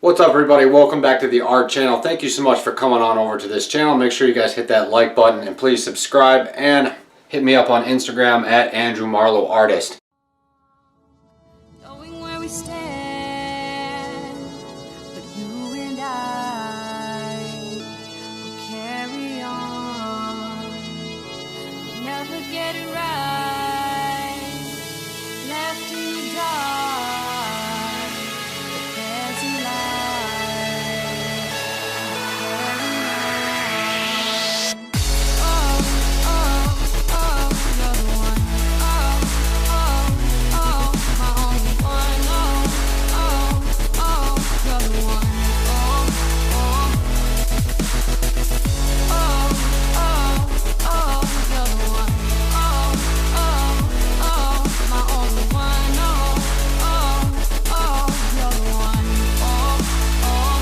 What's up, everybody? Welcome back to the Art Channel. Thank you so much for coming on over to this channel. Make sure you guys hit that like button and please subscribe and hit me up on Instagram at Andrew Marlowe Artist. Knowing where we stand, but you and I will carry on. We never get it right, left in the dark, but there's a light. Carry on. Oh, oh, oh, you're the one. Oh, oh, oh, my only one. Oh, oh, oh, you're the one. Oh, oh, oh, oh, oh, you're the one. Oh, oh, oh, my only one. Oh, oh, oh, you're the one. Oh, oh.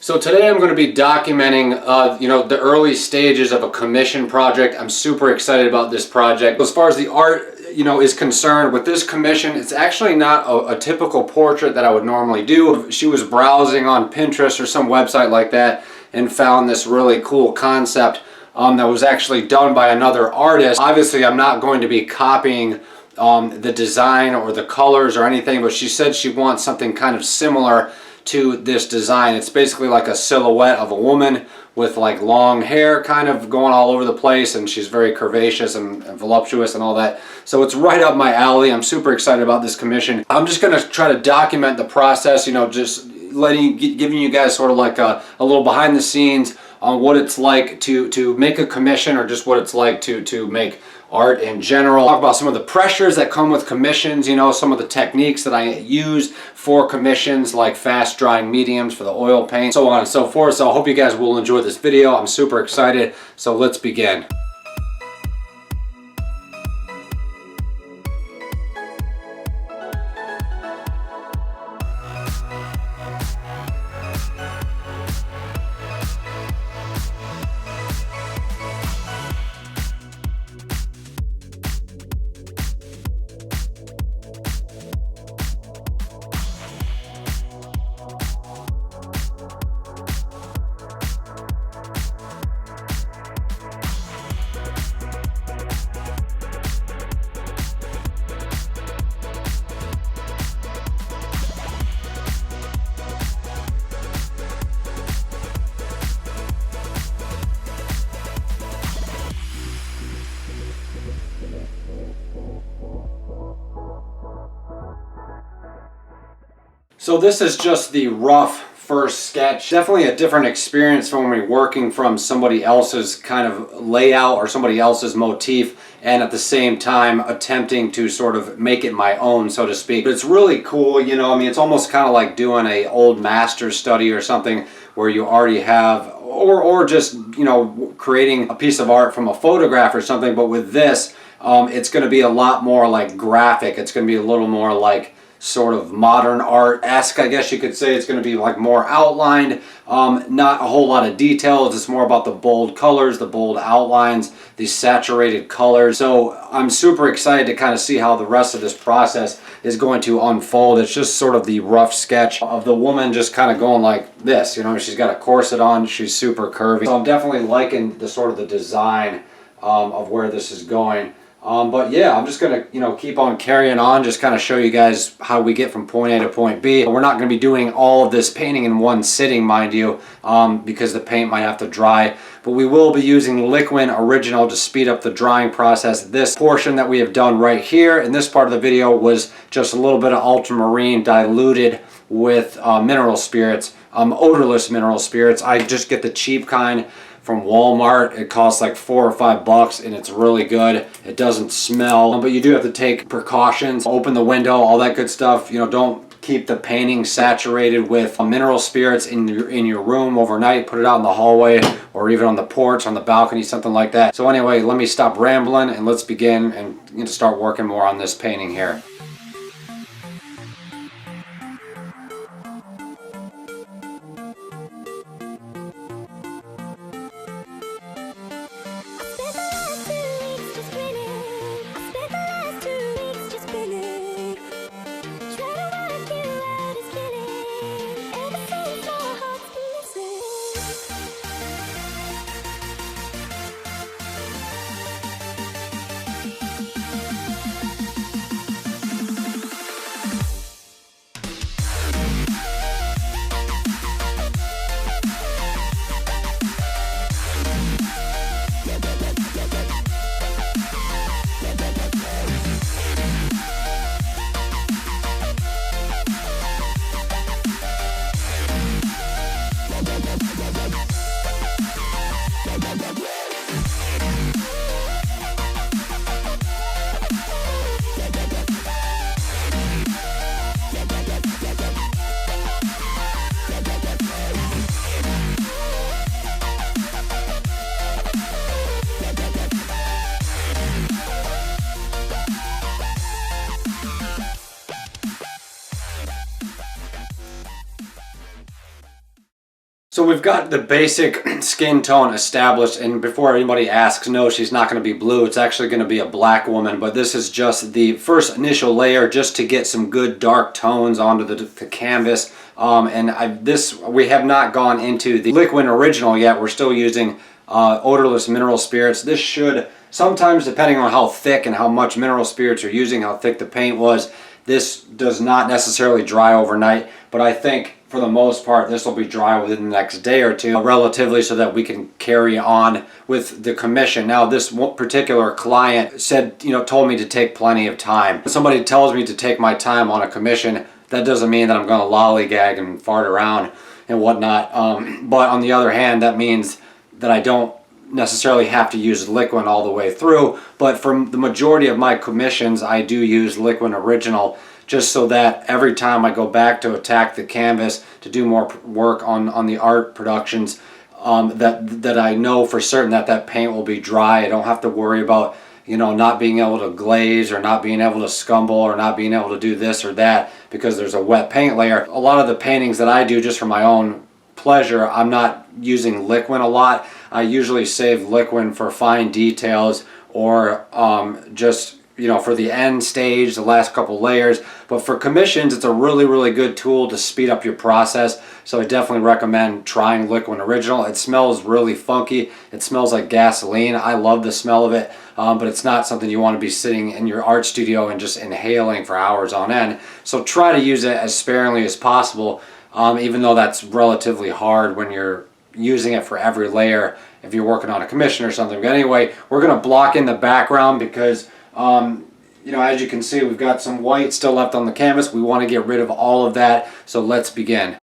So today I'm going to be documenting, the early stages of a commission project. I'm super excited about this project. As far as the art, is concerned with this commission, it's actually not a typical portrait that I would normally do. She was browsing on Pinterest or some website like that and found this really cool concept that was actually done by another artist. Obviously, I'm not going to be copying the design or the colors or anything, but she said she wants something kind of similar to this design. It's basically like a silhouette of a woman with like long hair kind of going all over the place, and she's very curvaceous and voluptuous and all that. So it's right up my alley. I'm super excited about this commission. I'm just going to try to document the process, just giving you guys sort of like a little behind the scenes on what it's like to make a commission, or just what it's like to make art in general. Talk about some of the pressures that come with commissions, some of the techniques that I use for commissions, like fast drying mediums for the oil paint, so on and so forth. So I hope you guys will enjoy this video. I'm super excited. So let's begin. So this is just the rough first sketch. Definitely a different experience from when we're working from somebody else's kind of layout or somebody else's motif, and at the same time attempting to sort of make it my own, so to speak. But it's really cool, it's almost kind of like doing a old master study or something, where you already have, or just, creating a piece of art from a photograph or something. But with this, it's going to be a lot more like graphic. It's going to be a little more like sort of modern art-esque, I guess you could say. It's going to be like more outlined, not a whole lot of details. It's more about the bold colors, the bold outlines, the saturated colors. So I'm super excited to kind of see how the rest of this process is going to unfold. It's just sort of the rough sketch of the woman just kind of going like this. She's got a corset on, she's super curvy. So I'm definitely liking the sort of the design of where this is going. But yeah, I'm just gonna, keep on carrying on, just kind of show you guys how we get from point A to point B. We're not gonna be doing all of this painting in one sitting, mind you, because the paint might have to dry. But we will be using Liquin Original to speed up the drying process. This portion that we have done right here in this part of the video was just a little bit of ultramarine diluted with mineral spirits, odorless mineral spirits. I just get the cheap kind from Walmart. It costs like $4 or $5 and it's really good. It doesn't smell, but you do have to take precautions. Open the window, all that good stuff. Don't keep the painting saturated with mineral spirits in your room overnight. Put it out in the hallway or even on the porch, on the balcony, something like that. So anyway, let me stop rambling and let's begin and start working more on this painting here. So we've got the basic skin tone established, and before anybody asks, no, she's not going to be blue. It's actually going to be a black woman, but this is just the first initial layer just to get some good dark tones onto the canvas. We have not gone into the Liquin Original yet. We're still using odorless mineral spirits. This should, sometimes depending on how thick and how much mineral spirits you're using, how thick the paint was, this does not necessarily dry overnight, but I think for the most part this will be dry within the next day or two, relatively, so that we can carry on with the commission. Now this particular client said, told me to take plenty of time. When somebody tells me to take my time on a commission, that doesn't mean that I'm going to lollygag and fart around and whatnot. But on the other hand, that means that I don't necessarily have to use Liquin all the way through. But for the majority of my commissions, I do use Liquin Original, just so that every time I go back to attack the canvas to do more work on the art productions, that I know for certain that paint will be dry. I don't have to worry about not being able to glaze or not being able to scumble or not being able to do this or that because there's a wet paint layer. A lot of the paintings that I do just for my own pleasure, I'm not using Liquin a lot. I usually save Liquin for fine details or just for the end stage, the last couple layers. But for commissions, it's a really, really good tool to speed up your process. So I definitely recommend trying Liquin Original. It smells really funky. It smells like gasoline. I love the smell of it, but it's not something you want to be sitting in your art studio and just inhaling for hours on end. So try to use it as sparingly as possible, even though that's relatively hard when you're using it for every layer if you're working on a commission or something. But anyway, we're going to block in the background because as you can see, we've got some white still left on the canvas. We want to get rid of all of that, so let's begin.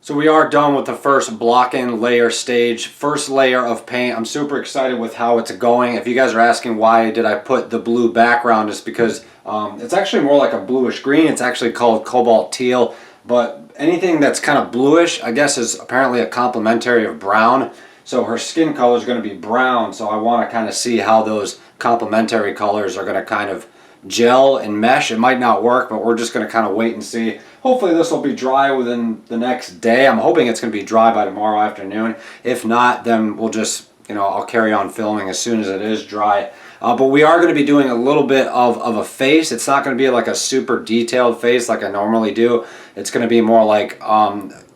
So we are done with the first block-in layer stage, first layer of paint. I'm super excited with how it's going. If you guys are asking why did I put the blue background, it's because it's actually more like a bluish green. It's actually called cobalt teal, but anything that's kind of bluish, I guess, is apparently a complementary of brown. So her skin color is going to be brown, so I want to kind of see how those complementary colors are going to kind of gel and mesh. It might not work, but we're just going to kind of wait and see. Hopefully this will be dry within the next day. I'm hoping it's going to be dry by tomorrow afternoon. If not, then we'll just, I'll carry on filming as soon as it is dry. But we are going to be doing a little bit of a face. It's not going to be like a super detailed face like I normally do. It's going to be more like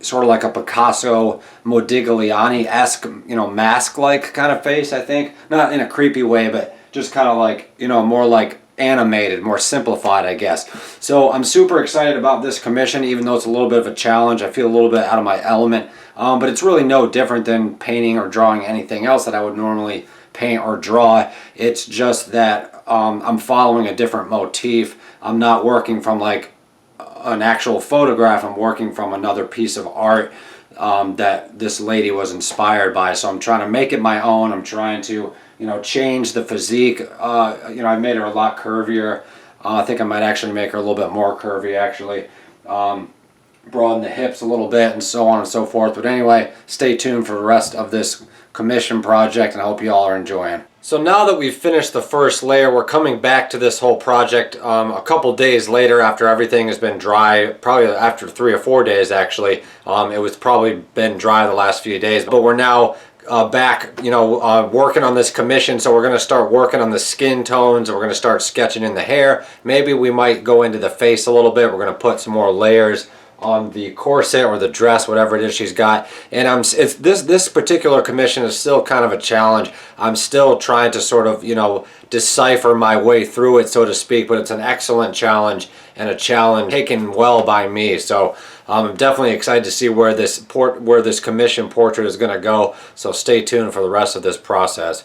sort of like a Picasso Modigliani-esque, mask-like kind of face, I think. Not in a creepy way, but just kind of like, more like animated, more simplified, I guess. So I'm super excited about this commission, even though it's a little bit of a challenge. I feel a little bit out of my element, but it's really no different than painting or drawing anything else that I would normally paint or draw. It's just that I'm following a different motif. I'm not working from like an actual photograph. I'm working from another piece of art that this lady was inspired by. So I'm trying to make it my own. I'm trying to change the physique. I made her a lot curvier. I think I might actually make her a little bit more curvy, actually. Broaden the hips a little bit and so on and so forth. But anyway, stay tuned for the rest of this commission project, and I hope you all are enjoying. So now that we've finished the first layer, we're coming back to this whole project a couple days later after everything has been dry, probably after 3 or 4 days actually. It was probably been dry the last few days, but we're now back, working on this commission. So we're going to start working on the skin tones, and we're going to start sketching in the hair. Maybe we might go into the face a little bit. We're going to put some more layers on the corset or the dress, whatever it is she's got. And this particular commission is still kind of a challenge. I'm still trying to sort of, decipher my way through it, so to speak, but it's an excellent challenge, and a challenge taken well by me. So I'm definitely excited to see where this commission portrait is going to go. So stay tuned for the rest of this process.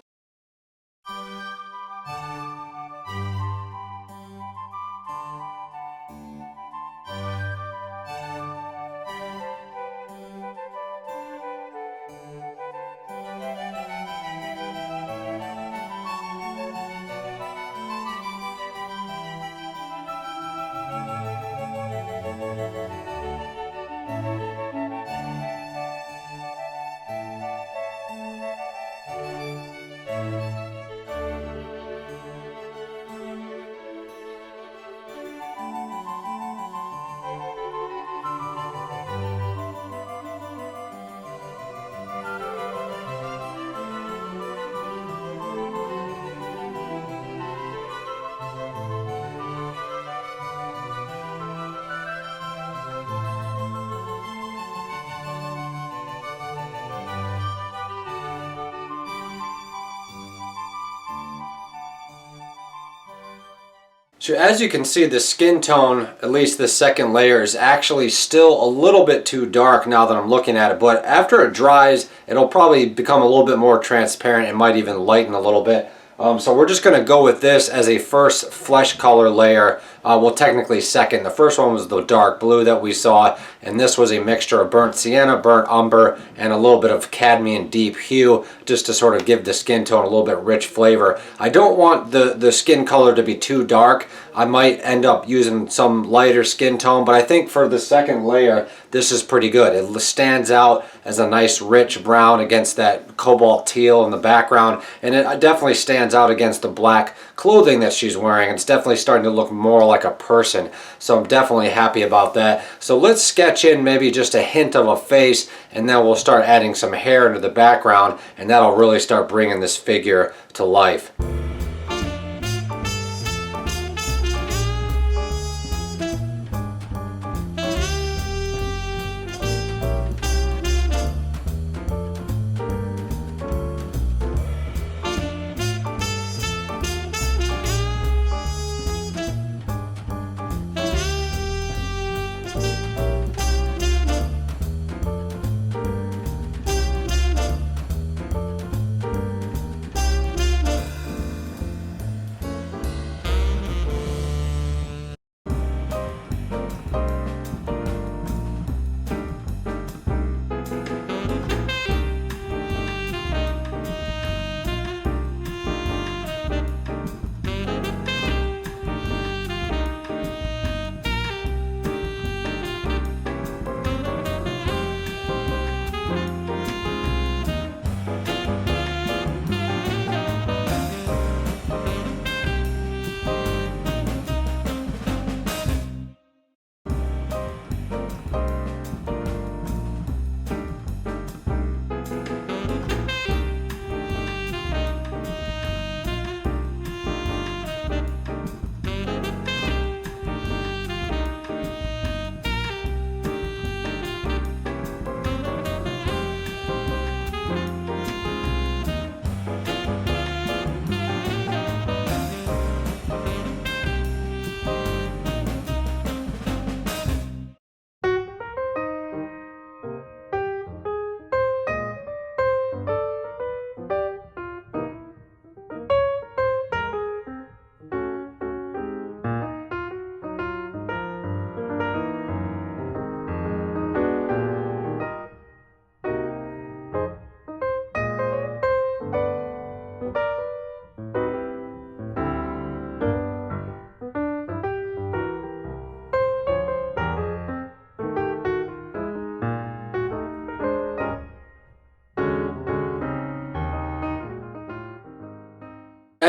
So as you can see, the skin tone, at least the second layer, is actually still a little bit too dark now that I'm looking at it. But after it dries, it'll probably become a little bit more transparent. It might even lighten a little bit. So we're just going to go with this as a first flesh color layer. Well, technically second. The first one was the dark blue that we saw, and this was a mixture of burnt sienna, burnt umber, and a little bit of cadmium deep hue, just to sort of give the skin tone a little bit rich flavor. I don't want the skin color to be too dark. I might end up using some lighter skin tone, but I think for the second layer, this is pretty good. It stands out as a nice rich brown against that cobalt teal in the background, and it definitely stands out against the black clothing that she's wearing. It's definitely starting to look more like a person, so I'm definitely happy about that. So let's sketch in maybe just a hint of a face, and then we'll start adding some hair into the background, and that'll really start bringing this figure to life.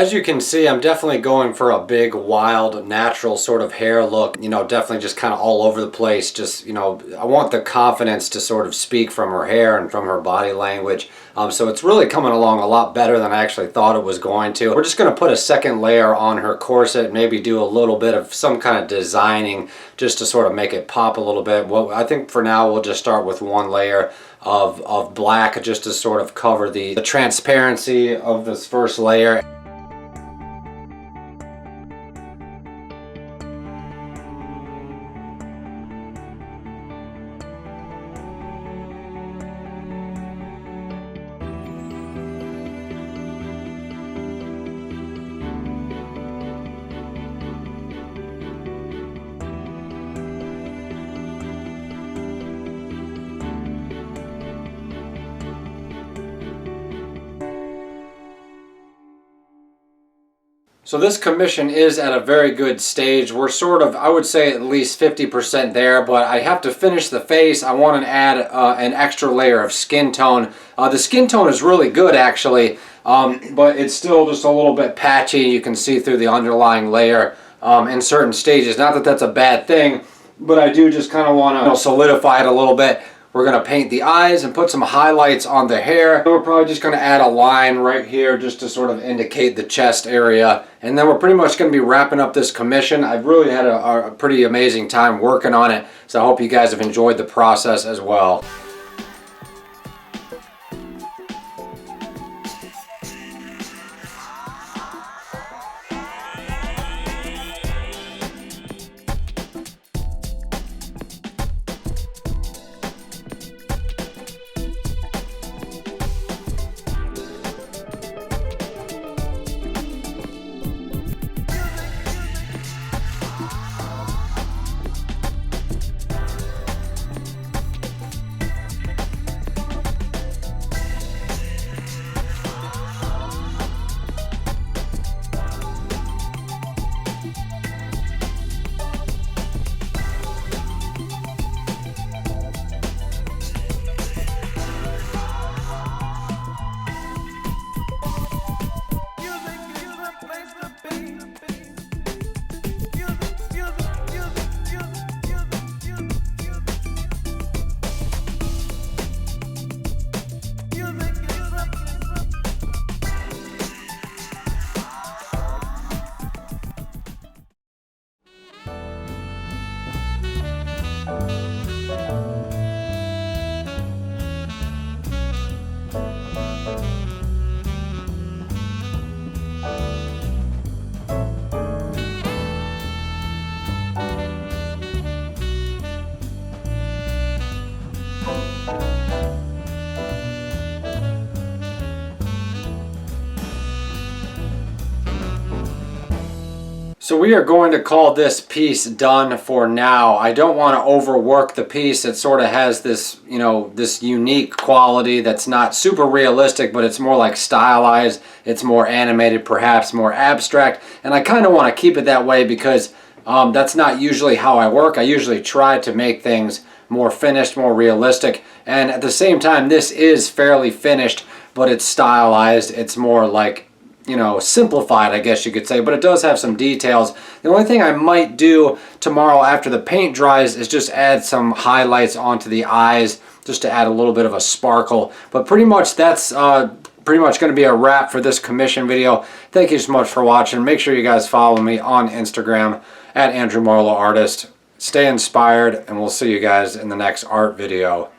As you can see, I'm definitely going for a big, wild, natural sort of hair look. You know, definitely just kind of all over the place. Just, you know, I want the confidence to sort of speak from her hair and from her body language. So it's really coming along a lot better than I actually thought it was going to. We're just going to put a second layer on her corset, maybe do a little bit of some kind of designing just to sort of make it pop a little bit. Well, I think for now we'll just start with one layer of black just to sort of cover the transparency of this first layer. So this commission is at a very good stage. We're sort of, I would say at least 50% there, but I have to finish the face. I want to add an extra layer of skin tone. The skin tone is really good actually, but it's still just a little bit patchy. You can see through the underlying layer in certain stages. Not that that's a bad thing, but I do just kind of want to solidify it a little bit. We're going to paint the eyes and put some highlights on the hair. We're probably just going to add a line right here just to sort of indicate the chest area. And then we're pretty much going to be wrapping up this commission. I've really had a pretty amazing time working on it. So I hope you guys have enjoyed the process as well. So we are going to call this piece done for now. I don't want to overwork the piece. It sort of has this, you know, this unique quality that's not super realistic, but it's more like stylized. It's more animated, perhaps more abstract. And I kind of want to keep it that way because that's not usually how I work. I usually try to make things more finished, more realistic. And at the same time, this is fairly finished, but it's stylized. It's more like, you know, simplified, I guess you could say, but it does have some details. The only thing I might do tomorrow after the paint dries is just add some highlights onto the eyes, just to add a little bit of a sparkle. But pretty much that's pretty much going to be a wrap for this commission video. Thank you so much for watching. Make sure you guys follow me on Instagram at Andrew Marlowe Artist. Stay inspired, and we'll see you guys in the next art video.